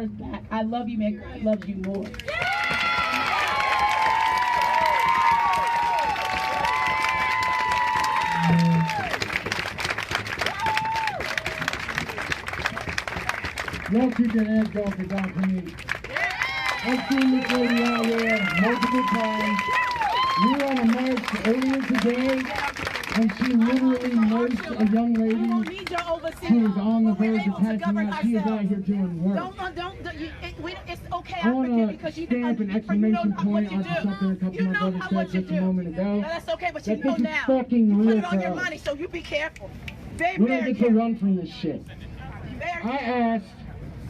daughter's black. I love you, man. God loves you more. Y'all keep your hands going for Dr. Me. I've seen this lady out there multiple times. We were on a march earlier today, and she literally nursed a young lady who was on the verge of passing out. She is out here doing work. It's okay. I want to stamp an exclamation point onto something a couple of my brothers said just a moment ago. That's okay, but That you know this is now. fucking Put real it on for your us. money, so you be careful. Very, We don't very get to careful. run from this shit. Very I careful. asked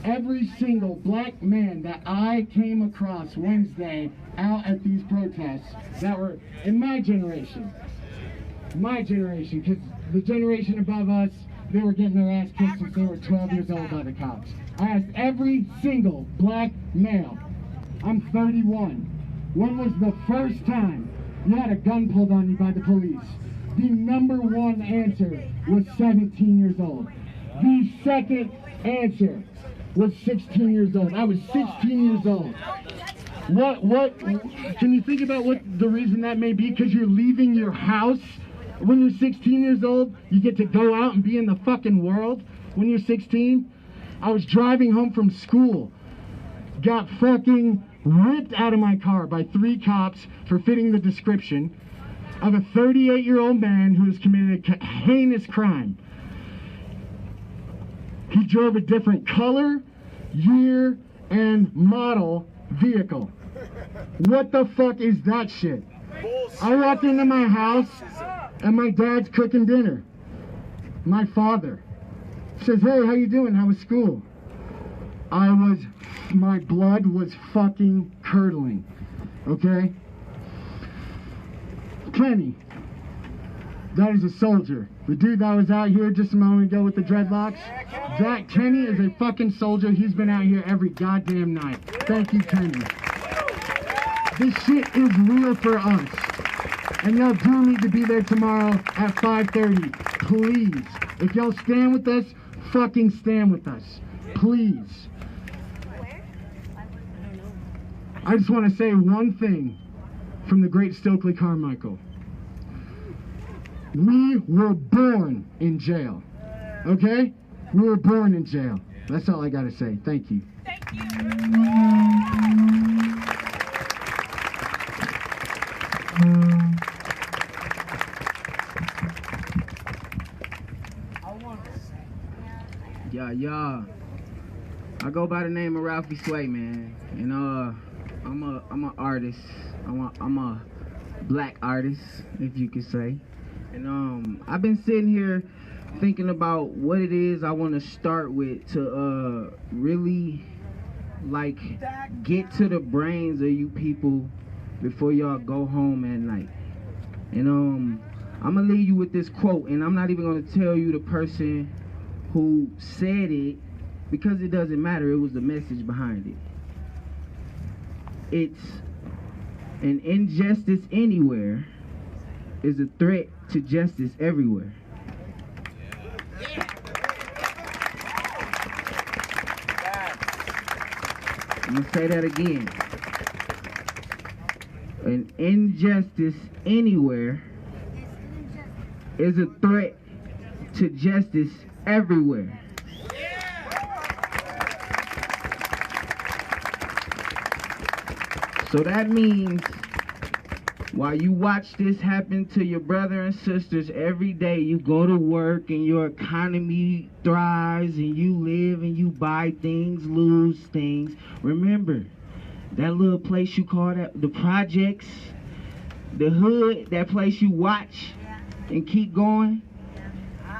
every single black man that I came across Wednesday out at these protests that were in my generation, because the generation above us, they were getting their ass kicked since they were 12 years old by the cops. I asked every single black male. I'm 31. When was the first time you had a gun pulled on you by the police? The number one answer was 17 years old. The second answer was 16 years old. I was 16 years old. What, can you think about what the reason that may be? Because you're leaving your house. When you're 16 years old, you get to go out and be in the fucking world. When you're 16, I was driving home from school, got fucking ripped out of my car by 3 cops for fitting the description of a 38-year-old man who has committed a heinous crime. He drove a different color, year, and model vehicle. What the fuck is that shit? I walked into my house and my dad's cooking dinner. My father says, "Hey, how you doing? How was school?" My blood was fucking curdling, okay? Kenny, that is a soldier. The dude that was out here just a moment ago with the dreadlocks, that Kenny is a fucking soldier. He's been out here every goddamn night. Thank you, Kenny. This shit is real for us. And y'all do need to be there tomorrow at 5:30. Please. If y'all stand with us, fucking stand with us. Please. I just want to say one thing from the great Stokely Carmichael. We were born in jail. Okay? We were born in jail. That's all I got to say. Thank you. Thank you. Yeah. I go by the name of Ralphie Sway, man. And I'm an artist. I'm a black artist, if you could say. And I've been sitting here thinking about what it is I want to start with to really like get to the brains of you people before y'all go home at night. And I'm gonna leave you with this quote, and I'm not even gonna tell you the person who said it because it doesn't matter. It was the message behind it. It's an injustice anywhere is a threat to justice everywhere. I'm gonna say that again. An injustice anywhere is a threat to justice everywhere. So that means while you watch this happen to your brother and sisters every day, you go to work and your economy thrives and you live and you buy things, lose things. Remember, that little place you call that, the projects, the hood, that place you watch and keep going,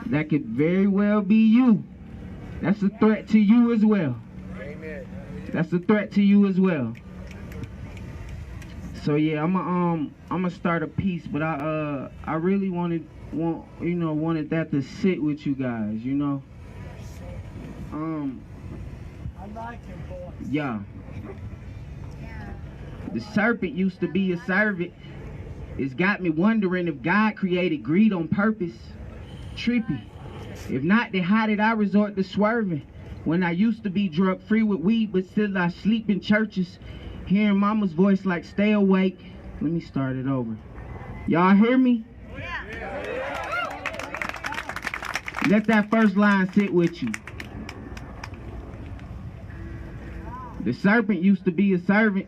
that could very well be you. That's a threat to you as well. That's a threat to you as well. So yeah, I'm gonna start a piece, but I really wanted that to sit with you guys, you know. I like it, boy. Yeah. The serpent used to be a servant. It's got me wondering if God created greed on purpose. Trippy. If not, then how did I resort to swerving? When I used to be drug free with weed, but still I sleep in churches. Hearing mama's voice like stay awake. Let me start it over. Y'all hear me? Let that first line sit with you. The serpent used to be a servant.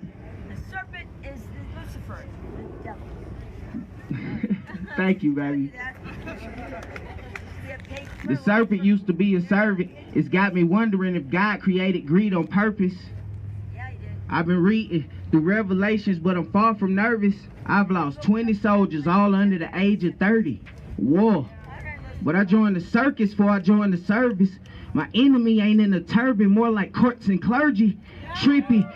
The serpent is Lucifer, the devil. Thank you, baby. The serpent used to be a servant. It's got me wondering if God created greed on purpose. Yeah, he did. I've been reading the Revelations, but I'm far from nervous. I've lost 20 soldiers, all under the age of 30. Whoa. But I joined the circus before I joined the service. My enemy ain't in a turban, more like courts and clergy. Trippy.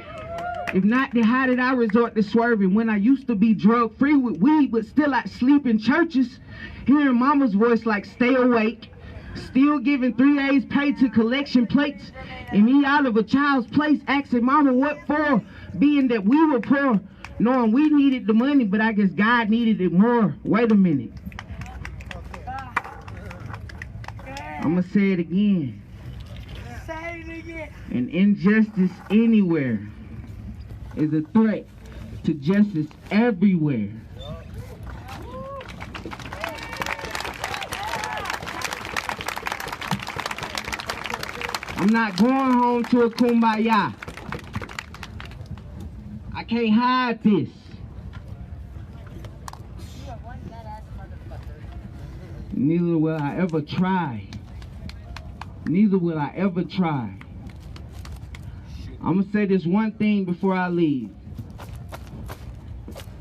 If not, then how did I resort to swerving when I used to be drug free with weed, but still I sleep in churches? Hearing mama's voice like stay awake. Still giving 3 A's pay to collection plates. And me out of a child's place asking mama what for, being that we were poor. Knowing we needed the money, but I guess God needed it more. Wait a minute. I'ma say it again. Say it again. An injustice anywhere is a threat to justice everywhere. I'm not going home to a kumbaya. I can't hide this. Neither will I ever try. Neither will I ever try. I'm gonna say this one thing before I leave.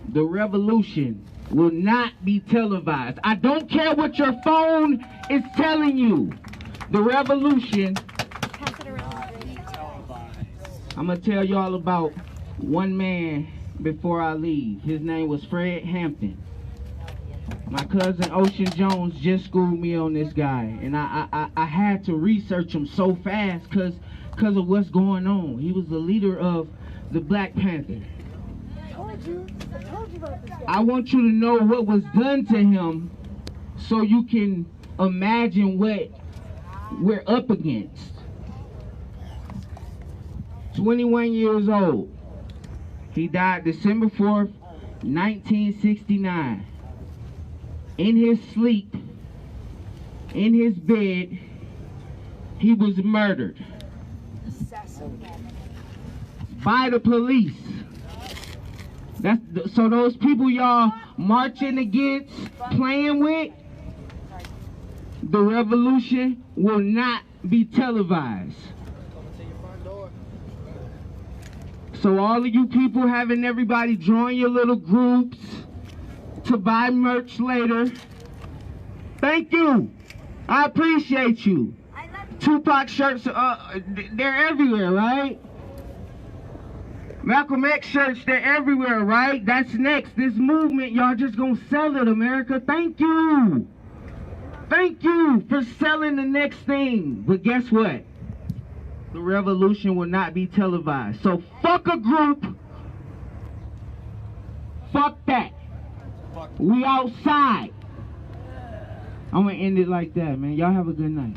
The revolution will not be televised. I don't care what your phone is telling you. The revolution. I'm gonna tell y'all about one man before I leave. His name was Fred Hampton. My cousin Ocean Jones just schooled me on this guy, and I had to research him so fast because of what's going on. He was the leader of the Black Panther. I told you about this guy. I want you to know what was done to him so you can imagine what we're up against. 21 years old. He died December 4th, 1969. In his sleep, in his bed, he was murdered by the police. So those people y'all marching against, playing with, the revolution will not be televised. So all of you people having everybody join your little groups to buy merch later, thank you. I appreciate you. Tupac shirts, they're everywhere, right? Malcolm X shirts, they're everywhere, right? That's next. This movement, y'all just gonna sell it, America. Thank you. Thank you for selling the next thing. But guess what? The revolution will not be televised. So fuck a group. Fuck that. We outside. I'm gonna end it like that, man. Y'all have a good night.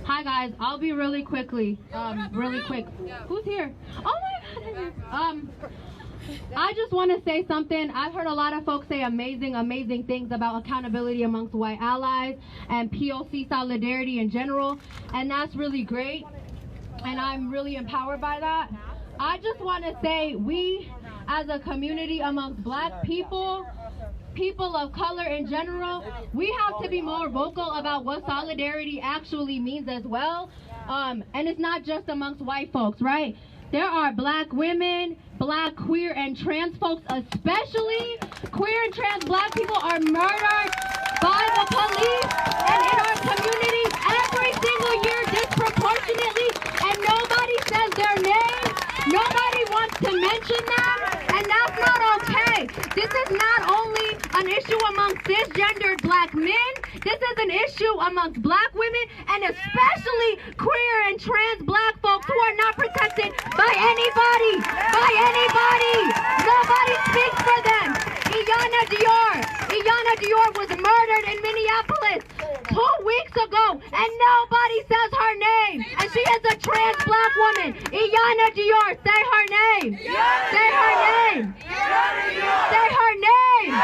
Hi guys, I'll be really quick. Who's here? Oh my god. I just want to say something. I've heard a lot of folks say amazing things about accountability amongst white allies and POC solidarity in general, and that's really great, and I'm really empowered by that. I just want to say we as a community amongst black people of color in general, we have to be more vocal about what solidarity actually means as well. And it's not just amongst white folks, right? There are black women, black, queer, and trans folks especially. Queer and trans black people are murdered by the police and in our communities every single year disproportionately, and nobody says their name. Nobody wants to mention that, and that's not okay. This is not only an issue among cisgendered black men. This is an issue amongst black women, and especially queer and trans black folks who are not protected by anybody. By anybody. Nobody speaks for them. Iyanla Dior was murdered in Minneapolis 2 weeks ago, and nobody says her name. And she is a trans black woman. Iyanla Dior, say her name. Say her name. Say her name.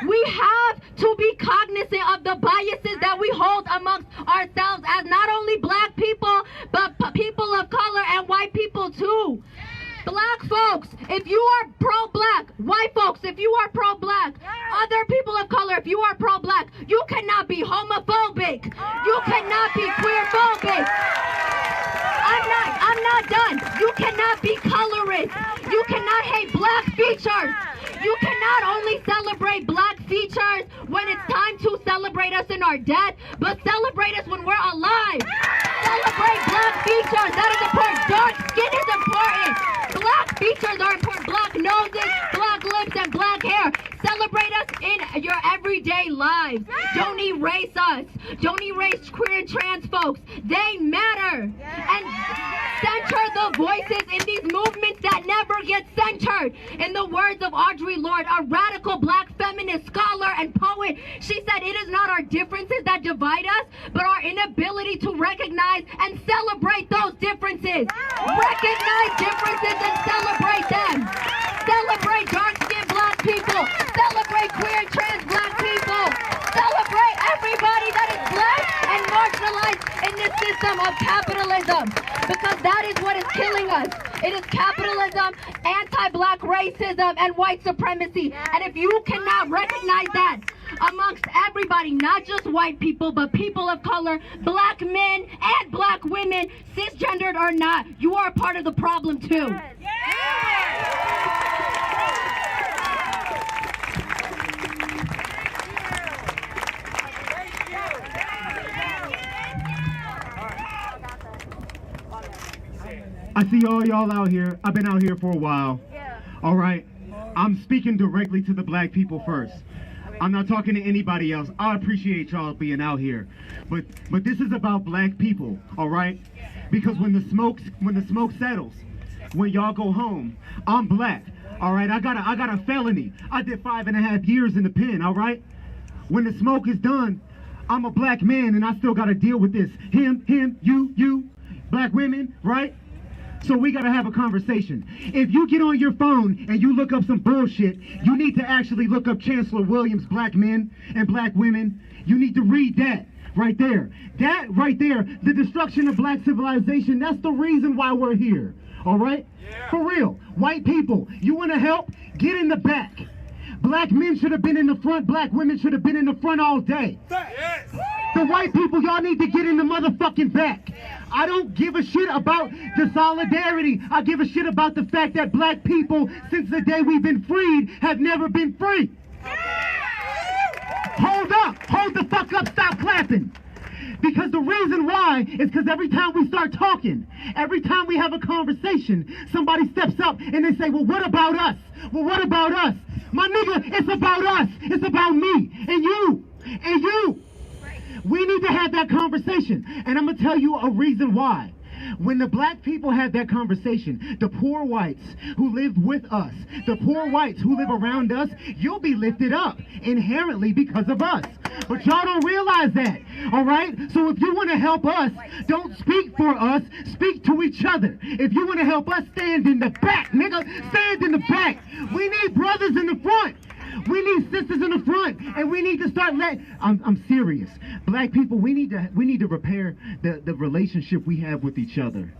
We have to be cognizant of the biases that we hold amongst ourselves as not only black people, but people of color and white people too. Black folks, if you are pro-black, white folks, if you are pro-black, other people of color, if you are pro-black, you cannot be homophobic. You cannot be queerphobic. I'm not done. You cannot be colorist. You cannot hate black features. You cannot only celebrate black features when it's time to celebrate us in our death, but celebrate us when we're alive. Celebrate black features. That is important. Dark skin is important. Black features are important. Black noses, black lips, and black hair. Celebrate us in your everyday lives. Don't erase us. Don't erase queer and trans folks. They matter. And center the voices in these movements that never get centered. In the words of Audre Lorde, a radical black feminist scholar and poet, she said, "It is not our differences that divide us, but our inability to recognize and celebrate those differences." Recognize differences and celebrate them. Celebrate dark-skinned black people. Celebrate queer and trans black people. Celebrate everybody that is black and marginalized in this system of capitalism. Because that is what is killing us. It is capitalism, anti-black racism, and white supremacy. And if you cannot recognize that amongst everybody, not just white people, but people of color, black men and black women, cisgendered or not, you are a part of the problem too. I see all y'all out here. I've been out here for a while. All right. I'm speaking directly to the black people first. I'm not talking to anybody else. I appreciate y'all being out here. But this is about black people, all right? Because when the smoke settles, when y'all go home, I'm black. All right, I got a felony. I did 5.5 years in the pen, all right? When the smoke is done, I'm a black man and I still gotta deal with this. Him, you, black women, right? So we gotta have a conversation. If you get on your phone and you look up some bullshit, you need to actually look up Chancellor Williams' Black Men and Black Women. You need to read that right there. That right there, the destruction of black civilization, that's the reason why we're here. All right? Yeah. For real. White people, you wanna help? Get in the back. Black men should have been in the front. Black women should have been in the front all day. Yes. The white people, y'all need to get in the motherfucking back. I don't give a shit about the solidarity. I give a shit about the fact that black people, since the day we've been freed, have never been free. Hold up. Hold the fuck up. Stop clapping. Because the reason why is because every time we start talking, every time we have a conversation, somebody steps up and they say, well, what about us? Well, what about us? My nigga, it's about us. It's about me and you and you. We need to have that conversation. And I'm going to tell you a reason why. When the black people had that conversation, the poor whites who lived with us, the poor whites who live around us, you'll be lifted up inherently because of us. But y'all don't realize that, all right? So if you want to help us, don't speak for us, speak to each other. If you want to help us, stand in the back, nigga. Stand in the back. We need brothers in the front. We need sisters in the front, and we need to start I'm serious. Black people, we need to repair the relationship we have with each other.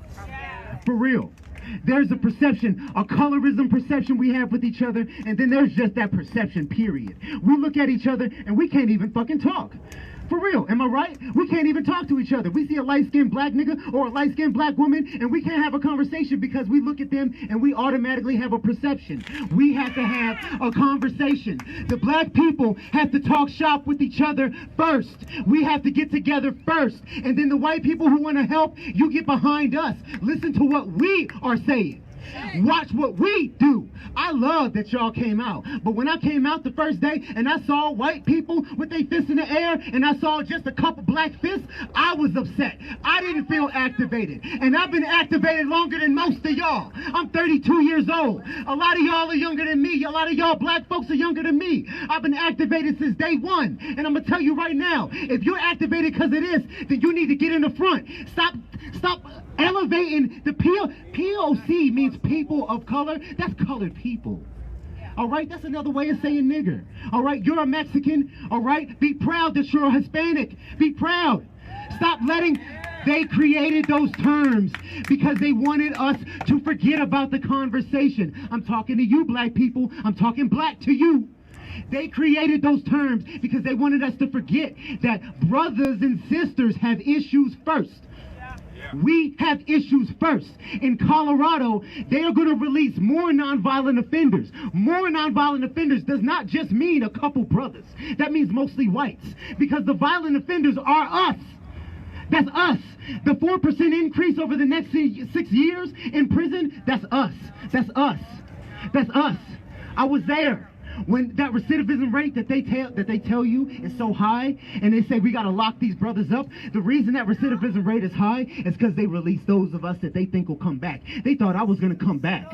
For real. There's a perception, a colorism perception we have with each other, and then there's just that perception, period. We look at each other, and we can't even fucking talk. For real, am I right? We can't even talk to each other. We see a light-skinned black nigga or a light-skinned black woman, and we can't have a conversation because we look at them and we automatically have a perception. We have to have a conversation. The black people have to talk shop with each other first. We have to get together first. And then the white people who want to help, you get behind us. Listen to what we are saying. Watch what we do. I love that y'all came out. But when I came out the first day and I saw white people with their fists in the air and I saw just a couple black fists, I was upset. I didn't feel activated. And I've been activated longer than most of y'all. I'm 32 years old. A lot of y'all are younger than me. A lot of y'all black folks are younger than me. I've been activated since day one. And I'm going to tell you right now, if you're activated because of this, then you need to get in the front. Stop elevating the POC means people of color. That's colored people. All right, that's another way of saying nigger. All right, you're a Mexican. All right, be proud that you're a Hispanic. Be proud. Stop letting. They created those terms because they wanted us to forget about the conversation. I'm talking to you, black people. I'm talking black to you. They created those terms because they wanted us to forget that brothers and sisters have issues first. We have issues first. In Colorado, they are going to release more nonviolent offenders. More nonviolent offenders does not just mean a couple brothers. That means mostly whites. Because the violent offenders are us. That's us. The 4% increase over the next 6 years in prison, that's us. That's us. That's us. I was there. When that recidivism rate that they tell you is so high, and they say we got to lock these brothers up, the reason that recidivism rate is high is because they release those of us that they think will come back. They thought I was going to come back.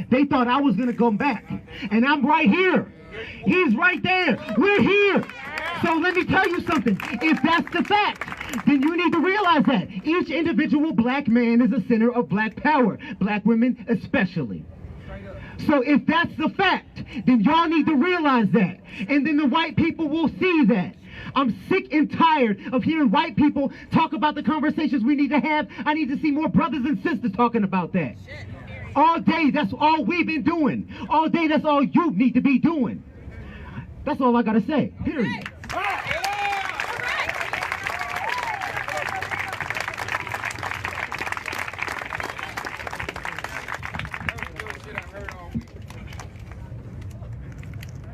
They thought I was going to come back. And I'm right here. He's right there. We're here. So let me tell you something. If that's the fact, then you need to realize that each individual black man is a center of black power. Black women especially. So if that's the fact, then y'all need to realize that. And then the white people will see that. I'm sick and tired of hearing white people talk about the conversations we need to have. I need to see more brothers and sisters talking about that. All day, that's all we've been doing. All day, that's all you need to be doing. That's all I got to say, period.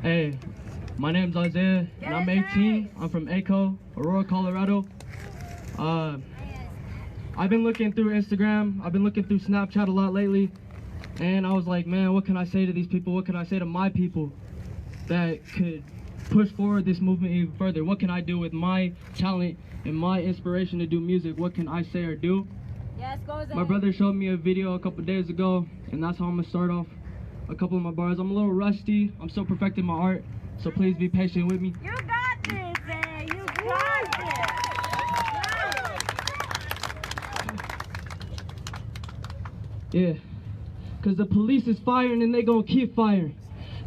Hey, my name's Isaiah, and I'm 18. I'm from Echo, Aurora, Colorado. I've been looking through Instagram. I've been looking through Snapchat a lot lately. And I was like, man, what can I say to these people? What can I say to my people that could push forward this movement even further? What can I do with my talent and my inspiration to do music? What can I say or do? Yes, go My brother showed me a video a couple days ago, and that's how I'm going to start off a couple of my bars. I'm a little rusty. I'm still perfecting my art, so please be patient with me. You got this, man. You got this. Yeah, because the police is firing and they gonna keep firing.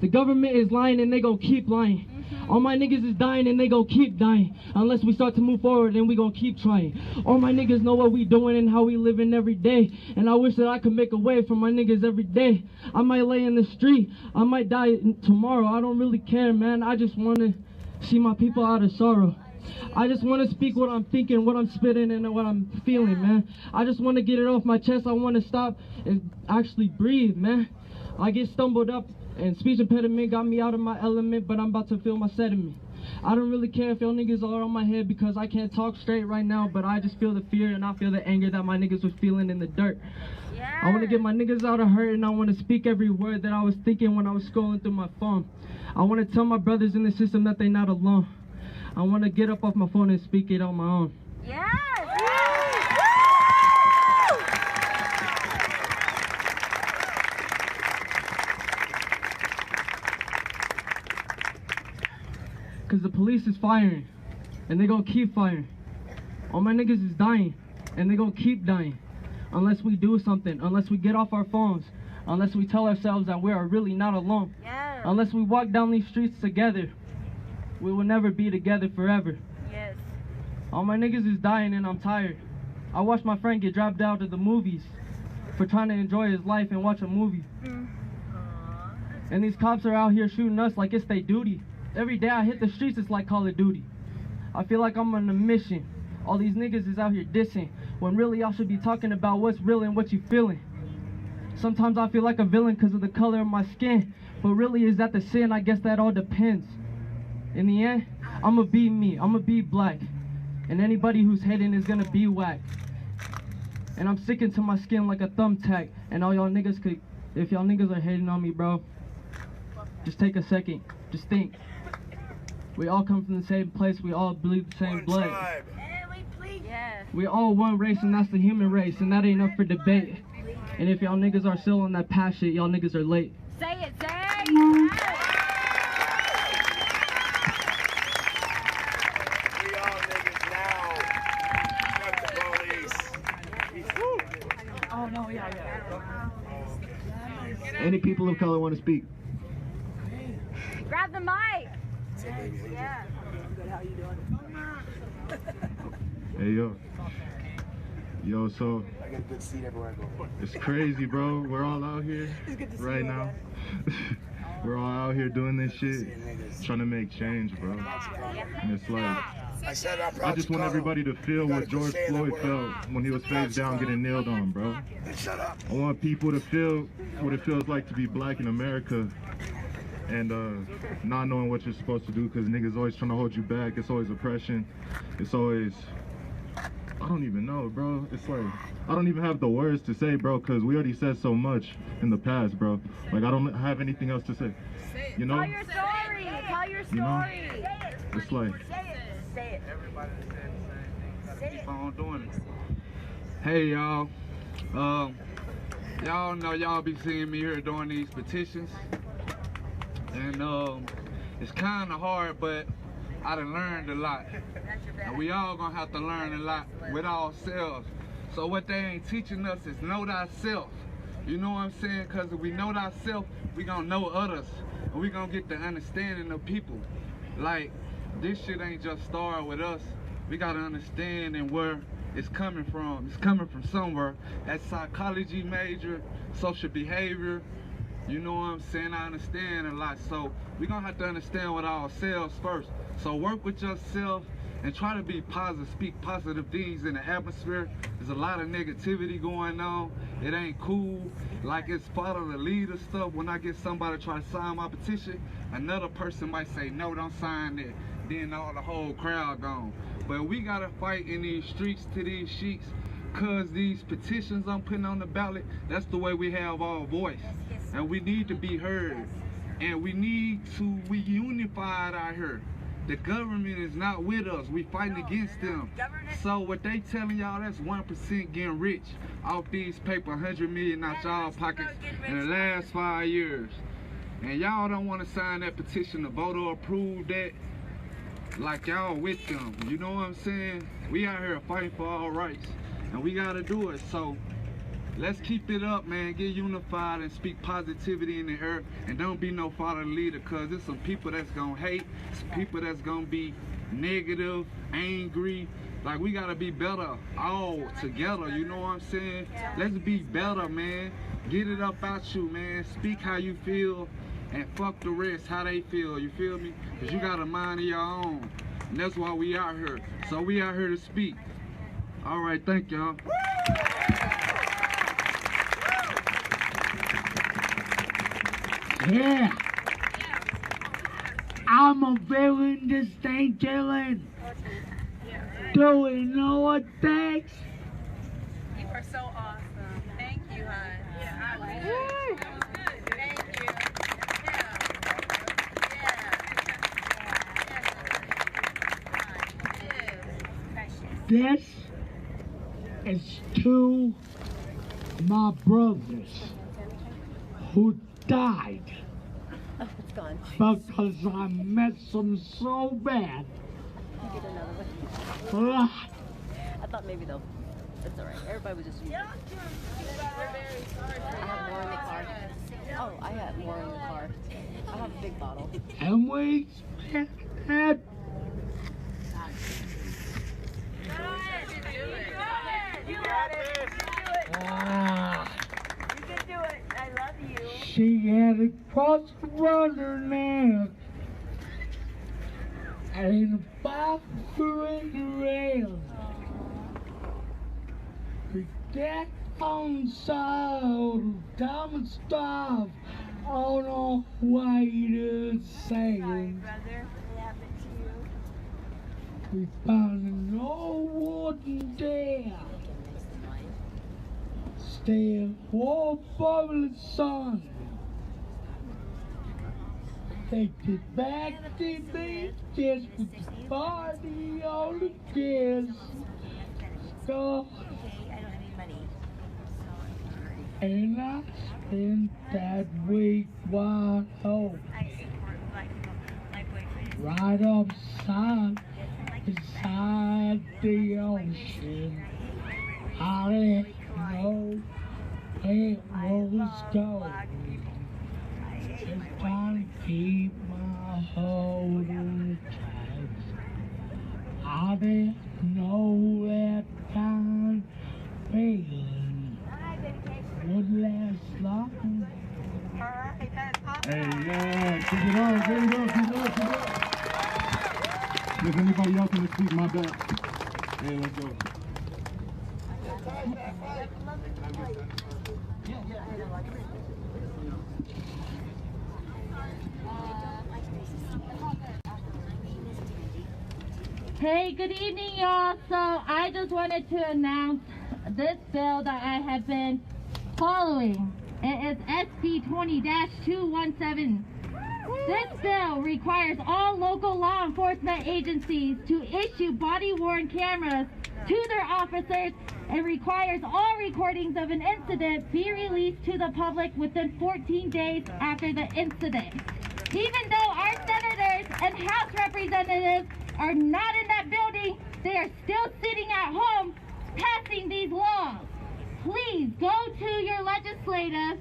The government is lying and they gonna keep lying. All my niggas is dying and they gon' keep dying. Unless we start to move forward, then we gon' keep trying. All my niggas know what we doing and how we living every day. And I wish that I could make a way for my niggas every day. I might lay in the street, I might die tomorrow. I don't really care, man. I just wanna see my people out of sorrow. I just want to speak what I'm thinking, what I'm spitting, and what I'm feeling, man. I just want to get it off my chest. I want to stop and actually breathe, man. I get stumbled up and speech impediment got me out of my element, but I'm about to feel my sediment. I don't really care if y'all niggas are on my head because I can't talk straight right now, but I just feel the fear and I feel the anger that my niggas was feeling in the dirt. I want to get my niggas out of hurt, and I want to speak every word that I was thinking when I was scrolling through my phone. I want to tell my brothers in the system that they not alone. I want to get up off my phone and speak it on my own. Yes! Cause the police is firing, and they gonna keep firing. All my niggas is dying, and they gonna keep dying. Unless we do something, unless we get off our phones, unless we tell ourselves that we are really not alone. Yes. Unless we walk down these streets together, we will never be together forever. Yes. All my niggas is dying and I'm tired. I watched my friend get dropped out of the movies for trying to enjoy his life and watch a movie. And these cops are out here shooting us like it's their duty. Every day I hit the streets, it's like Call of Duty. I feel like I'm on a mission. All these niggas is out here dissing, when really y'all should be talking about what's real and what you feeling. Sometimes I feel like a villain because of the color of my skin, but really is that the sin? I guess that all depends. In the end, I'ma be me, I'ma be black. And anybody who's hating is gonna be whack. And I'm sticking to my skin like a thumbtack. And all y'all niggas could, if y'all niggas are hating on me, bro, just take a second. Just think. We all come from the same place. We all bleed the same blood. Yes. We all one race, and that's the human race, and that ain't up for debate. And if y'all niggas are still on that past shit, y'all niggas are late. Say it, say it. We all niggas now. Fuck the police. Oh, no, yeah. Any people of color want to speak? Grab the mic. Yeah. Hey yo, so I get a good seat everywhere I go. it's crazy, bro. We're all out here right now. We're all out here doing this shit, trying to make change, bro. And it's like, I just want everybody to feel what George Floyd felt when he was face down getting nailed on, bro. I want people to feel what it feels like to be black in America and not knowing what you're supposed to do, because niggas always trying to hold you back. It's always oppression. It's always, I don't even know, bro. It's like, I don't even have the words to say, bro, because we already said so much in the past, bro. Like, I don't have anything else to say. You know? Tell your story. Tell your story. You know? It's like, Say it. Everybody saying the same thing. Gotta keep on doing it. Hey y'all. Y'all know y'all be seeing me here doing these petitions. And it's kinda hard, but I done learned a lot. And we all gonna have to learn a lot with ourselves. So what they ain't teaching us is know thyself. You know what I'm saying? Cause if we know thyself, we gonna know others. And we gonna get the understanding of people. Like, this shit ain't just started with us. We gotta understand and where it's coming from. It's coming from somewhere. That psychology major, social behavior, you know what I'm saying? I understand a lot. So we gonna have to understand with ourselves first. So work with yourself and try to be positive, speak positive things in the atmosphere. There's a lot of negativity going on. It ain't cool. Like, it's part of the leader stuff. When I get somebody to try to sign my petition, another person might say, no, don't sign it. Then all the whole crowd gone. But we gotta fight in these streets to these sheets, cause these petitions I'm putting on the ballot, that's the way we have our voice. And we need to be heard. And we need to, we unified out here. The government is not with us. We fighting against them. So what they telling y'all, that's 1% getting rich off these paper, 100 million out y'all pockets in the last 5 years. And y'all don't want to sign that petition to vote or approve that. Like y'all with them, you know what I'm saying? We out here fighting for our rights, and we gotta do it. So let's keep it up, man. Get unified and speak positivity in the air, and don't be no father leader, cause there's some people that's gonna hate, some people that's gonna be negative, angry. Like, we gotta be better all together, you know what I'm saying? Let's be better, man. Get it up out you, man. Speak how you feel. And fuck the rest, how they feel, you feel me? Because you got a mind of your own. And that's why we out here. So we out here to speak. All right, thank y'all. Yeah. I'm a villain, this ain't chillin'. Do we know what thanks? You are so awesome. Thank you, hon. Yeah, I like it. Thank you. This is to my brothers who died It's gone. because I miss them so bad. Get another one. Ah, I thought maybe they'll. It's alright. Everybody was just using it. I have more in the car. Oh, I have more in the car. I have a big bottle. and we had she had a cross around her neck and a box in the rail. We get on the side, diamond stuff on our way to sailing. We found an old wooden dam. Still warm from the sun. Take it back to me, just with the party on the kids. Go. And I spent that week wide home. Right beside the ocean. I didn't know it was going. Just trying to keep my hold on tight. I didn't know that kind of feeling would last long. Hey, yeah, keep it on, keep it on, keep it on, keep it on. If anybody else want to speak, my bad. Hey, let's go. Hey, good evening, y'all. So I just wanted to announce this bill that I have been following. It is SB 20-217. This bill requires all local law enforcement agencies to issue body-worn cameras to their officers and requires all recordings of an incident be released to the public within 14 days after the incident. Even though our senators and House representatives are not in that building, they are still sitting at home passing these laws. Please go to your legislative,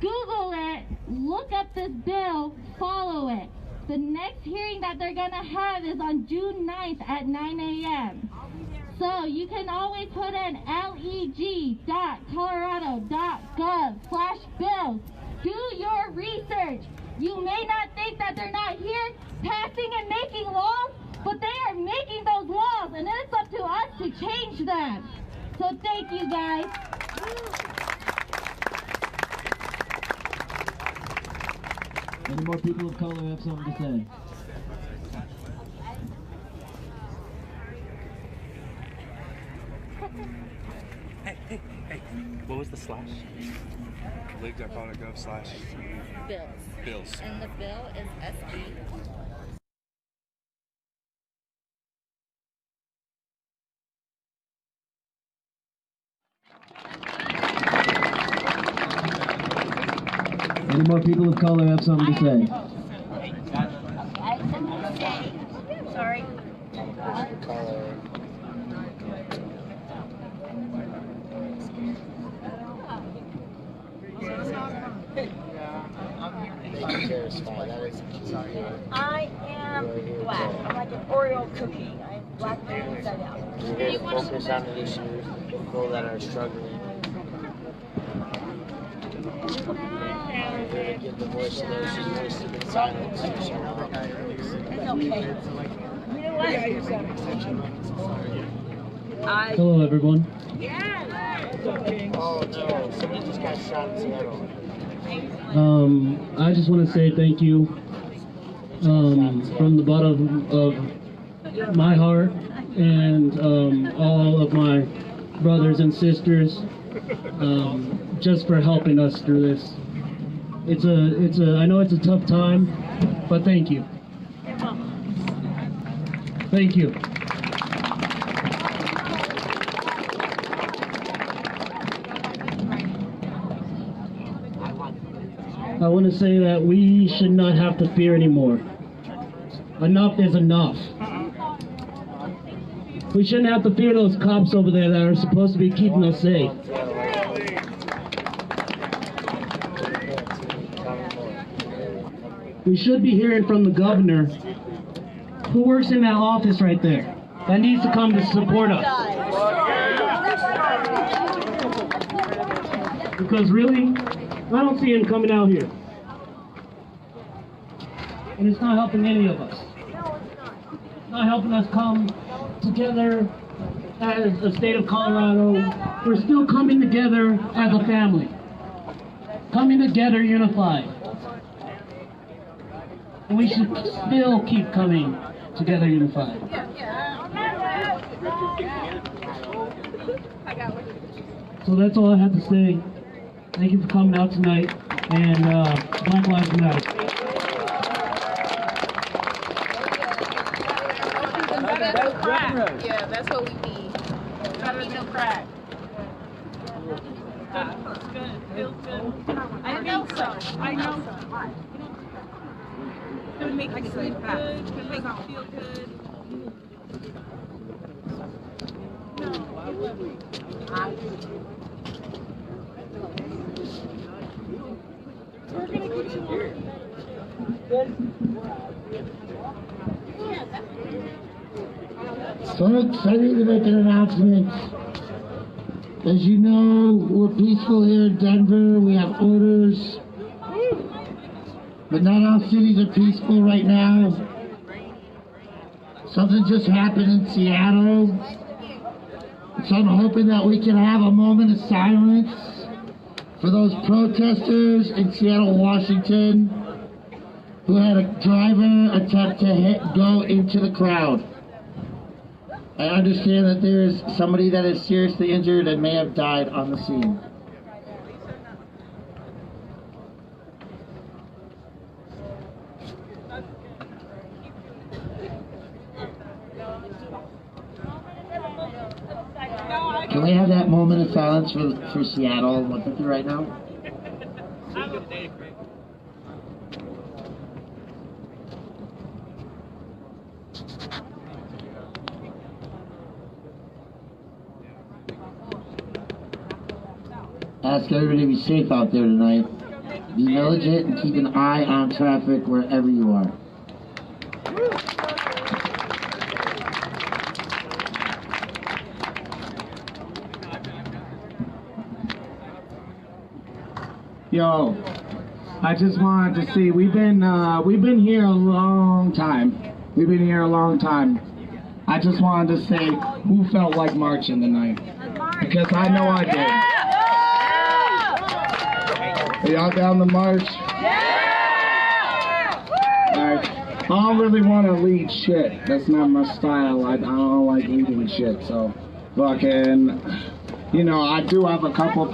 Google it, look up this bill, follow it. The next hearing that they're going to have is on June 9th at 9 a.m. So you can always put in leg.colorado.gov/bills. Do your research. You may not think that they're not here passing and making laws, but they are making those laws, and it's up to us to change them. So thank you, guys. Any more people of color have something to say? Hey, what was the slash? Leg.gov/bills. And the bill is SB. Any more people of color have something to say? Sorry. I am black. I'm like an Oreo cookie. I'm black inside out. We're here to focus on the issues, people that are struggling. We're here to give the voice to those whose voices have been silenced for so long. It's okay. You know what? Hello, everyone. Oh no, somebody just got shot in Seattle. I just want to say thank you from the bottom of my heart and all of my brothers and sisters just for helping us through this. I know it's a tough time, but thank you. Thank you. I want to say that we should not have to fear anymore. Enough is enough. We shouldn't have to fear those cops over there that are supposed to be keeping us safe. We should be hearing from the governor who works in that office right there that needs to come to support us. Because really, I don't see him coming out here. And it's not helping any of us. It's not helping us come together as a state of Colorado. We're still coming together as a family. Coming together unified. And we should still keep coming together unified. So that's all I have to say. Thank you for coming out tonight, and Black Lives Matter. crack. Yeah, that's what we need. Better than crack. It's good. Feels good. I think so. I know so. Could make you sleep good. Could make you feel good. No. We're gonna get you here. Folks, I need to make an announcement. As you know, we're peaceful here in Denver. We have orders. But not all cities are peaceful right now. Something just happened in Seattle. So I'm hoping that we can have a moment of silence for those protesters in Seattle, Washington, who had a driver attempt to go into the crowd. I understand that there's somebody that is seriously injured and may have died on the scene. Can we have that moment of silence for Seattle 150 right now? Ask everybody to be safe out there tonight. Be vigilant and keep an eye on traffic wherever you are. Yo, I just wanted to see, we've been here a long time. We've been here a long time. I just wanted to say, who felt like marching tonight? Because I know I did. Are y'all down to march? Alright. I don't really want to lead shit. That's not my style. I don't like leading shit, so fucking... You know, I do have a couple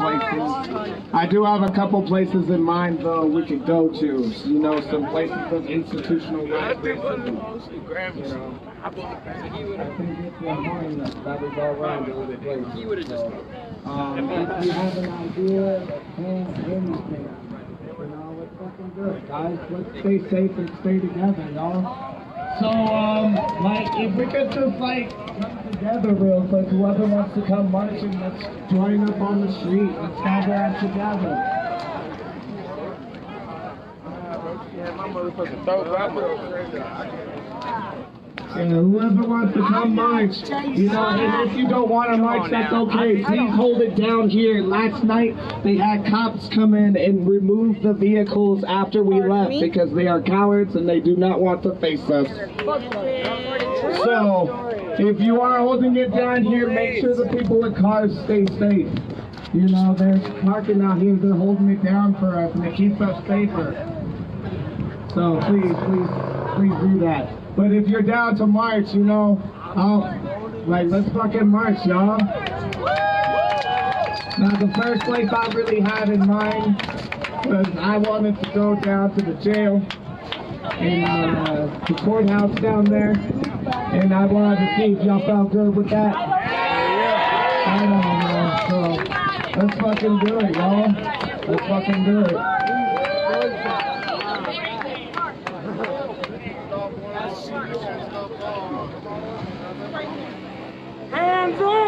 places in mind, though, we could go to. You know, some places of institutional rights. You know, I think it's important that we go around to the place. So, if you have an idea, anything, you know, let's fucking do it, guys. Let's stay safe and stay together, y'all. So, like, if we could just, like, come together real quick, whoever wants to come marching, let's join up on the street. Let's gather us together. Yeah, whoever wants to come march, you know, and if you don't want to march, that's okay. Please hold it down here. Last night, they had cops come in and remove the vehicles after we left because they are cowards and they do not want to face us. So, if you are holding it down here, make sure the people with cars stay safe. You know, there's parking out here, they're holding it down for us and it keeps us safer. So please do that. But if you're down to march, you know, let's fucking march, y'all. Now, the first place I really had in mind was I wanted to go down to the jail in the courthouse down there, and I wanted to see if y'all felt good with that. I don't know, so let's fucking do it, y'all. Let's fucking do it. Hands up!